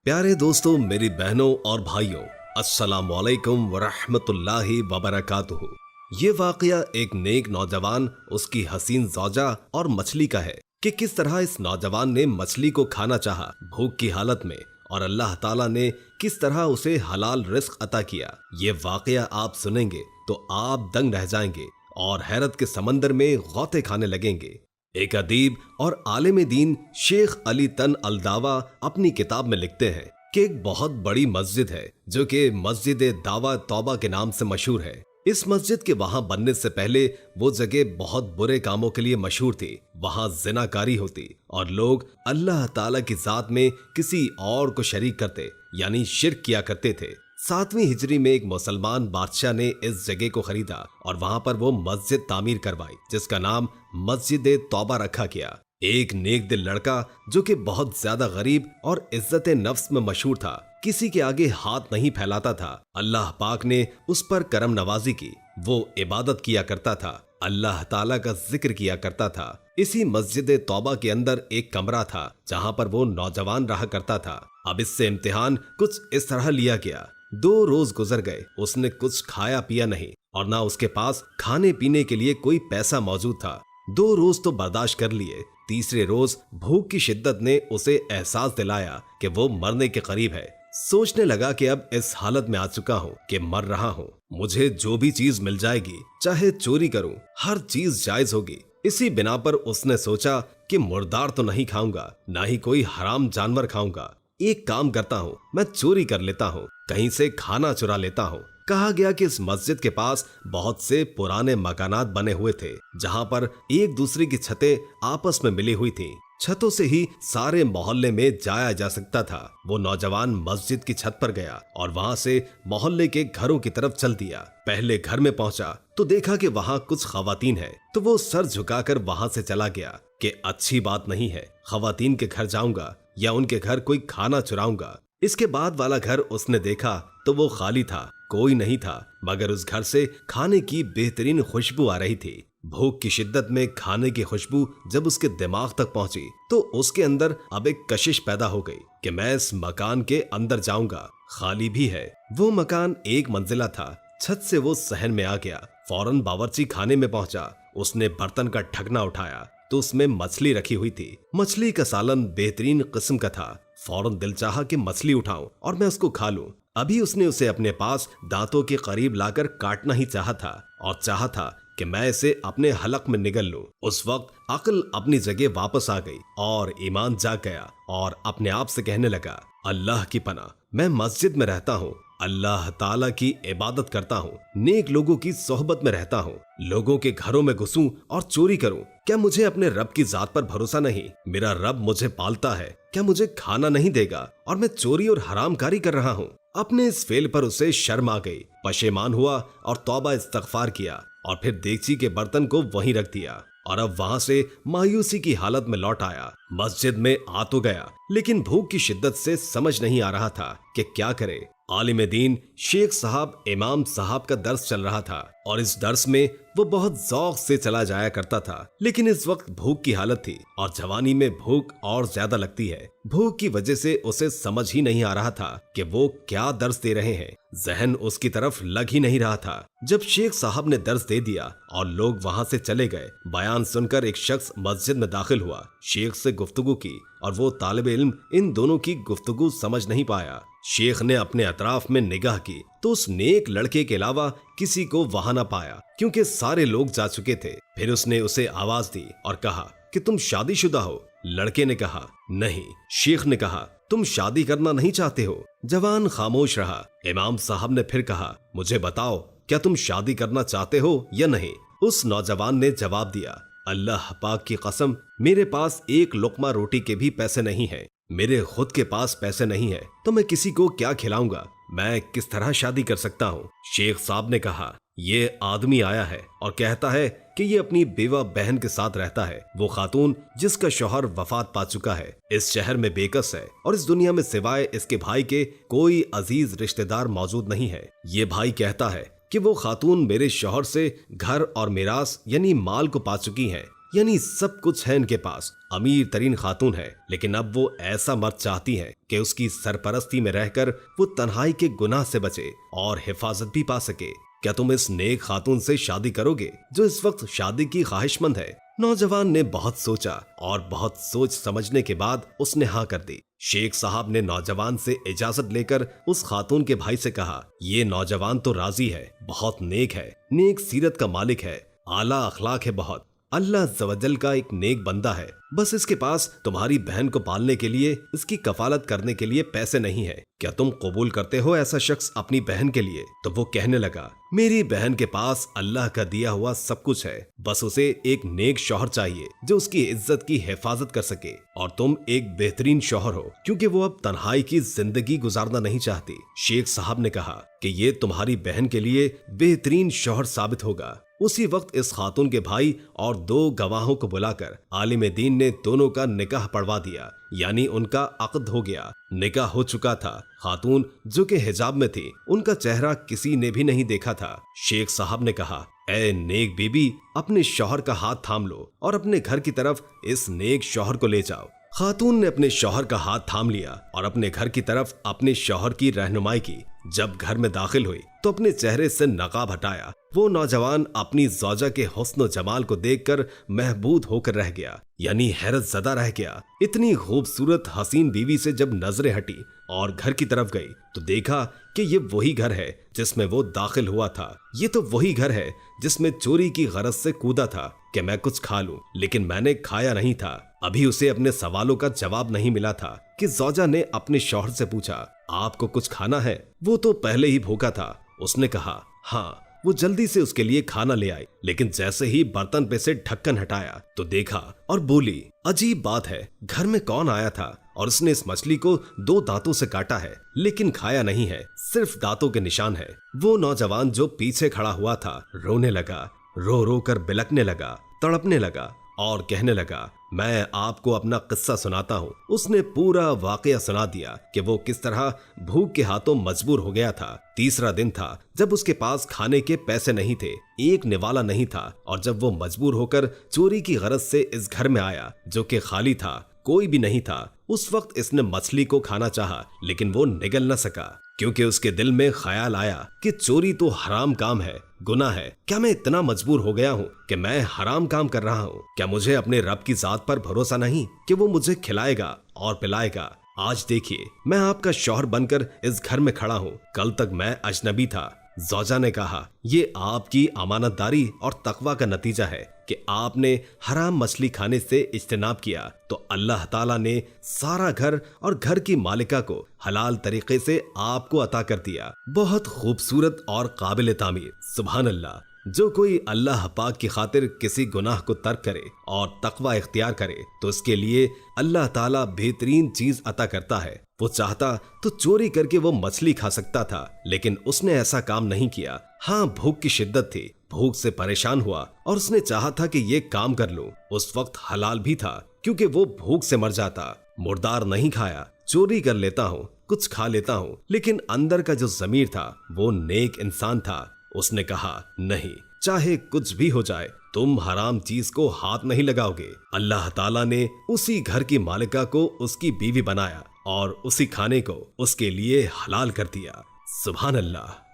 प्यारे दोस्तों, मेरी बहनों और भाइयों, अस्सलाम वालेकुम वरहमतुल्लाहि वबरकातुहू। ये वाकया एक नेक नौजवान, उसकी हसीन ज़ौजा और मछली का है कि किस तरह इस नौजवान ने मछली को खाना चाहा भूख की हालत में, और अल्लाह ताला ने किस तरह उसे हलाल रिस्क अता किया। ये वाकया आप सुनेंगे तो आप दंग रह जाएंगे और हैरत के समंदर में गौते खाने लगेंगे। एक अदीब और आलिम दीन शेख अली तन अलदावा अपनी किताब में लिखते हैं कि एक बहुत बड़ी मस्जिद है जो कि मस्जिद दावा तौबा के नाम से मशहूर है। इस मस्जिद के वहां बनने से पहले वो जगह बहुत बुरे कामों के लिए मशहूर थी। वहां जिनाकारी होती और लोग अल्लाह ताला की जात में किसी और को शरीक करते यानी शिर्क किया करते थे। 7वीं हिजरी में एक मुसलमान बादशाह ने इस जगह को खरीदा और वहां पर वो मस्जिद तामीर करवाई जिसका नाम मस्जिद तौबा रखा गया। एक नेक दिल लड़का जो कि बहुत ज्यादा गरीब और इज्जत नफ्स में मशहूर था, किसी के आगे हाथ नहीं फैलाता था। अल्लाह पाक ने उस पर करम नवाजी की। वो इबादत किया करता था, अल्लाह ताला का जिक्र किया करता था। इसी मस्जिद तौबा के अंदर एक कमरा था जहां पर वो नौजवान रहा करता था। अब इससे इम्तिहान कुछ इस तरह लिया गया। 2 रोज गुजर गए, उसने कुछ खाया पिया नहीं और ना उसके पास खाने पीने के लिए कोई पैसा मौजूद था। 2 रोज तो बर्दाश्त कर लिए। तीसरे रोज भूख की शिद्दत ने उसे एहसास दिलाया कि वो मरने के करीब है। सोचने लगा कि अब इस हालत में आ चुका हूँ कि मर रहा हूँ, मुझे जो भी चीज मिल जाएगी, चाहे चोरी करूँ, हर चीज जायज होगी। इसी बिना पर उसने सोचा कि मुर्दार तो नहीं खाऊंगा, ना ही कोई हराम जानवर खाऊंगा। एक काम करता हूँ, मैं चोरी कर लेता हूँ, कहीं से खाना चुरा लेता हूँ। कहा गया कि इस मस्जिद के पास बहुत से पुराने मकानात बने हुए थे जहाँ पर एक दूसरे की छतें आपस में मिली हुई थीं। छतों से ही सारे मोहल्ले में जाया जा सकता था। वो नौजवान मस्जिद की छत पर गया और वहाँ से मोहल्ले के घरों की तरफ चल दिया। पहले घर में पहुंचा तो देखा कि वहाँ कुछ खवातीन है, तो वो सर झुकाकर वहाँ से चला गया कि अच्छी बात नहीं है, खवातीन के घर जाऊंगा या उनके घर कोई खाना चुराऊंगा। इसके बाद वाला घर उसने देखा तो वो खाली था, कोई नहीं था, मगर उस घर से खाने की बेहतरीन खुशबू आ रही थी। भूख की शिद्दत में खाने की खुशबू जब उसके दिमाग तक पहुंची तो उसके अंदर अब एक कशिश पैदा हो गई कि मैं इस मकान के अंदर जाऊंगा, खाली भी है। वो मकान 1 मंजिला था। छत से वो सहन में आ गया, फौरन बावर्ची खाने में पहुंचा। उसने बर्तन का ढकना उठाया तो उसमें मछली रखी हुई थी। मछली का सालन बेहतरीन किस्म का था। फौरन दिल चाहा कि मछली उठाऊं और मैं उसको खा लूं। अभी उसने उसे अपने पास दांतों के करीब लाकर काटना ही चाहा था और चाहा था कि मैं इसे अपने हलक में निगल लूं। उस वक्त अक्ल अपनी जगह वापस आ गई और ईमान जाग गया और अपने आप से कहने लगा, अल्लाह की पनाह, मैं मस्जिद में रहता हूँ, अल्लाह ताला की इबादत करता हूँ, नेक लोगों की सोहबत में रहता हूँ, लोगों के घरों में घुसूं और चोरी करूं, क्या मुझे अपने रब की जात पर भरोसा नहीं? मेरा रब मुझे पालता है, क्या मुझे खाना नहीं देगा और मैं चोरी और हरामकारी कर रहा हूँ? अपने इस फेल पर उसे शर्म आ गई, पशेमान हुआ और तौबा इस्तगफार किया और फिर देगची के बर्तन को वहीं रख दिया और अब वहां से मायूसी की हालत में लौट आया। मस्जिद में आ तो गया लेकिन भूख की शिद्दत से समझ नहीं आ रहा था कि क्या करे। आलिम दीन शेख साहब इमाम साहब का दर्स चल रहा था और इस दर्स में वो बहुत ज़ौक़ से चला जाया करता था, लेकिन इस वक्त भूख की हालत थी और जवानी में भूख और ज्यादा लगती है। भूख की वजह से उसे समझ ही नहीं आ रहा था कि वो क्या दर्स दे रहे हैं। जहन उसकी तरफ लग ही नहीं रहा था। जब शेख साहब ने दर्स दे दिया और लोग वहां से चले गए, बयान सुनकर एक शख्स मस्जिद में दाखिल हुआ, शेख से गुफ्तगू की और वो तालिब इल्म इन दोनों की गुफ्तगू समझ नहीं पाया। शेख ने अपने अतराफ में निगाह की तो उस नेक लड़के के अलावा किसी को वहां न पाया क्योंकि सारे लोग जा चुके थे। फिर उसने उसे आवाज दी और कहा कि तुम शादीशुदा हो? लड़के ने कहा नहीं। शेख ने कहा तुम शादी करना नहीं चाहते हो? जवान खामोश रहा। इमाम साहब ने फिर कहा मुझे बताओ, क्या तुम शादी करना चाहते हो या नहीं? उस नौजवान ने जवाब दिया, अल्लाह पाक की कसम, मेरे पास एक लुकमा रोटी के भी पैसे नहीं है, मेरे खुद के पास पैसे नहीं है तो मैं किसी को क्या खिलाऊंगा, मैं किस तरह शादी कर सकता हूँ? शेख साहब ने कहा ये आदमी आया है और कहता है कि ये अपनी बेवा बहन के साथ रहता है। वो खातून जिसका शौहर वफात पा चुका है, इस शहर में बेकस है और इस दुनिया में सिवाय इसके भाई के कोई अजीज रिश्तेदार मौजूद नहीं है। ये भाई कहता है कि वो खातून मेरे शौहर से घर और मिरास यानी माल को पा चुकी हैं। यानी सब कुछ है इनके पास, अमीर तरीन खातून है, लेकिन अब वो ऐसा मर्द चाहती है कि उसकी सरपरस्ती में रहकर वो तन्हाई के गुनाह से बचे और हिफाजत भी पा सके। क्या तुम इस नेक खातून से शादी करोगे जो इस वक्त शादी की ख्वाहिशमंद है? नौजवान ने बहुत सोचा और बहुत सोच समझने के बाद उसने हाँ कर दी। शेख साहब ने नौजवान से इजाजत लेकर उस खातून के भाई से कहा, ये नौजवान तो राजी है, बहुत नेक है, नेक सीरत का मालिक है, आला अखलाक है, बहुत अल्लाह ज़वजल का एक नेक बंदा है। बस इसके पास तुम्हारी बहन को पालने के लिए, इसकी कफालत करने के लिए पैसे नहीं है। क्या तुम कबूल करते हो ऐसा शख्स अपनी बहन के लिए? तो वो कहने लगा, मेरी बहन के पास अल्लाह का दिया हुआ सब कुछ है, बस उसे एक नेक शौहर चाहिए जो उसकी इज्जत की हिफाजत कर सके, और तुम एक बेहतरीन शौहर हो क्योंकि वो अब तन्हाई की जिंदगी गुजारना नहीं चाहती। शेख साहब ने कहा कि ये तुम्हारी बहन के लिए बेहतरीन शौहर साबित होगा। उसी वक्त इस खातून के भाई और 2 गवाहों को बुलाकर आलिम दीन ने दोनों का निकाह पढ़वा दिया, यानी उनका अक़द हो गया। निकाह हो चुका था। खातून जो कि हिजाब में थी, उनका चेहरा किसी ने भी नहीं देखा था। शेख साहब ने कहा, ऐ नेक बीबी, अपने शौहर का हाथ थाम लो और अपने घर की तरफ इस नेक शौहर को ले जाओ। खातून ने अपने शौहर का हाथ थाम लिया और अपने घर की तरफ अपने शौहर की रहनुमाई की। जब घर में दाखिल हुई तो अपने चेहरे से नकाब हटाया। वो नौजवान अपनी ज़ौजा के हुस्न जमाल को देखकर महबूद होकर रह गया, यानी हैरत ज़दा रह गया। इतनी खूबसूरत हसीन बीवी से जब नजरें हटी और घर की तरफ गई तो देखा कि ये वही घर है जिसमें वो दाखिल हुआ था। ये तो वही घर है जिसमें चोरी की गरज से कूदा था कि मैं कुछ खा लूं, लेकिन मैंने खाया नहीं था। अभी उसे अपने सवालों का जवाब नहीं मिला था कि ज़ौजा ने अपने शौहर से पूछा, आपको कुछ खाना है? वो तो पहले ही भूखा था। उसने कहा, हाँ। वो जल्दी से उसके लिए खाना ले आई, लेकिन जैसे ही बर्तन पे से ढक्कन हटाया तो देखा और बोली, अजीब बात है, घर में कौन आया था और उसने इस मछली को 2 दांतों से काटा है, लेकिन खाया नहीं है, सिर्फ दांतों के निशान है। वो नौजवान जो पीछे खड़ा हुआ था रोने लगा, रो रो कर बिलकने लगा, तड़पने लगा और कहने लगा, मैं आपको अपना किस्सा सुनाता हूँ। उसने पूरा वाकया सुना दिया कि वो किस तरह भूख के हाथों मजबूर हो गया था। तीसरा दिन था जब उसके पास खाने के पैसे नहीं थे, एक निवाला नहीं था, और जब वो मजबूर होकर चोरी की गरज से इस घर में आया जो कि खाली था, कोई भी नहीं था। उस वक्त इसने मछली को खाना चाहा, लेकिन वो निगल न सका क्योंकि उसके दिल में ख्याल आया कि चोरी तो हराम काम है, गुनाह है। क्या मैं इतना मजबूर हो गया हूँ कि मैं हराम काम कर रहा हूँ? क्या मुझे अपने रब की जात पर भरोसा नहीं कि वो मुझे खिलाएगा और पिलाएगा? आज देखिए, मैं आपका शौहर बनकर इस घर में खड़ा हूँ, कल तक मैं अजनबी था। ज़ौजा ने कहा, ये आपकी अमानतदारी और तकवा का नतीजा है कि आपने हराम मछली खाने से इज्तिनाब किया, तो अल्लाह ताला ने सारा घर और घर की मालिका को हलाल तरीके से आपको अता कर दिया। बहुत खूबसूरत और काबिल तामीर। सुभान अल्लाह। जो कोई अल्लाह पाक की खातिर किसी गुनाह को तर्क करे और तकवा इख्तियार करे तो उसके लिए अल्लाह ताला बेहतरीन चीज अता करता है। वो चाहता तो चोरी करके वो मछली खा सकता था, लेकिन उसने ऐसा काम नहीं किया। हाँ, भूख की शिद्दत थी, भूख से परेशान हुआ और उसने चाहा था कि ये काम कर लूं। उस वक्त हलाल भी था क्योंकि वो भूख से मर जाता। मुर्दार नहीं खाया, चोरी कर लेता हूँ, कुछ खा लेता हूँ, लेकिन अंदर का जो ज़मीर था वो नेक इंसान था। उसने कहा, नहीं, चाहे कुछ भी हो जाए, तुम हराम चीज को हाथ नहीं लगाओगे। अल्लाह ताला ने उसी घर की मालिका को उसकी बीवी बनाया और उसी खाने को उसके लिए हलाल कर दिया। सुभान अल्लाह।